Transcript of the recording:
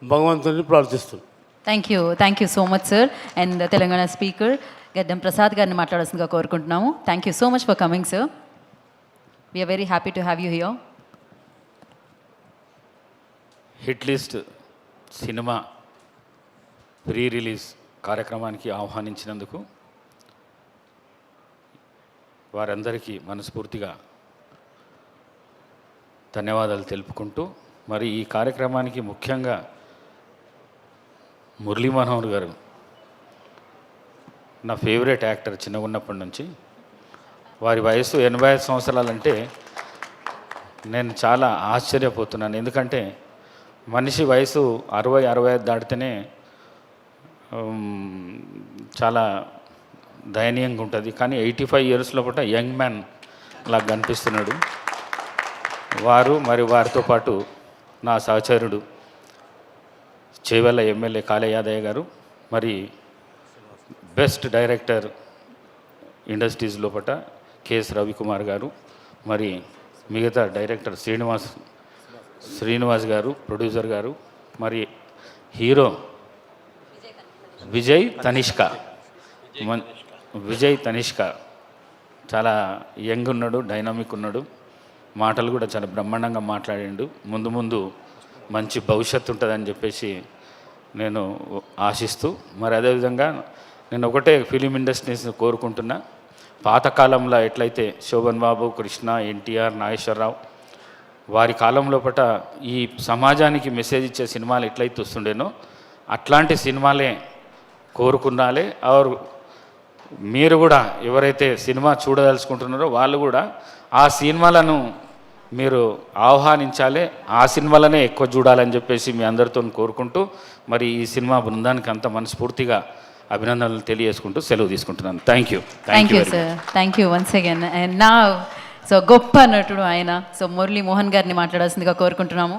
భగవంతుని ప్రార్థిస్తున్నాను. Thank you so much sir. And Telangana speaker Gaddam Prasad గారిని మాట్లాడాల్సిందిగా కోరుకుంటున్నాము. Thank you so much for coming sir. We are very happy to have you here. Hit list cinema pre release కార్యక్రమానికి ఆహ్వానించినందుకు వారందరికీ మనస్ఫూర్తిగా ధన్యవాదాలు తెలుపుకుంటూ, మరి ఈ కార్యక్రమానికి ముఖ్యంగా మురళీ మనోహర్ గారు నా ఫేవరెట్ యాక్టర్ చిన్నగా ఉన్నప్పటి నుంచి. వారి వయసు 85 సంవత్సరాలంటే నేను చాలా ఆశ్చర్యపోతున్నాను. ఎందుకంటే మనిషి వయసు 60-65 దాటితేనే చాలా దయనీయంగా ఉంటుంది. కానీ 85 ఇయర్స్ లోపల యంగ్ మ్యాన్ లాగా కనిపిస్తున్నాడు. వారితో పాటు నా సహచరుడు చేవెళ్ళ ఎమ్మెల్యే కాళే యాదయ్య గారు, మరి బెస్ట్ డైరెక్టర్ ఇండస్ట్రీస్ లోపల కెఎస్ రవికుమార్ గారు, మరి మిగతా డైరెక్టర్ శ్రీనివాస్ గారు, ప్రొడ్యూసర్ గారు, మరి హీరో విజయ్ తనిష్క చాలా యంగ్ ఉన్నాడు, డైనామిక్ ఉన్నాడు, మాటలు కూడా చాలా బ్రహ్మాండంగా మాట్లాడిండు. ముందు మంచి భవిష్యత్తు ఉంటుందని చెప్పేసి నేను ఆశిస్తూ, మరి అదేవిధంగా నేను ఒకటే ఫిలిం ఇండస్ట్రీస్ని కోరుకుంటున్నా. పాతకాలంలో ఎట్లయితే శోభన్ బాబు, కృష్ణ, ఎన్టీఆర్, నాగేశ్వరరావు వారి కాలంలో ఈ సమాజానికి మెసేజ్ ఇచ్చే సినిమాలు ఎట్లయితే వస్తుండేనో అట్లాంటి సినిమాలే కోరుకున్నాలే. మీరు కూడా ఎవరైతే సినిమా చూడదలుచుకుంటున్నారో వాళ్ళు కూడా ఆ సినిమాలను మీరు ఆహ్వానించాలి, ఆ సినిమాలనే ఎక్కువ చూడాలని చెప్పేసి మీ అందరితో కోరుకుంటూ, మరి ఈ సినిమా బృందానికి అంత మనస్ఫూర్తిగా అభినందనలు తెలియజేసుకుంటూ సెలవు తీసుకుంటున్నాను. Thank you sir. Thank you once again. And నా సో గొప్ప నటుడు ఆయన, సో మురళీ మోహన్ గారిని మాట్లాడాల్సిందిగా కోరుకుంటున్నాము.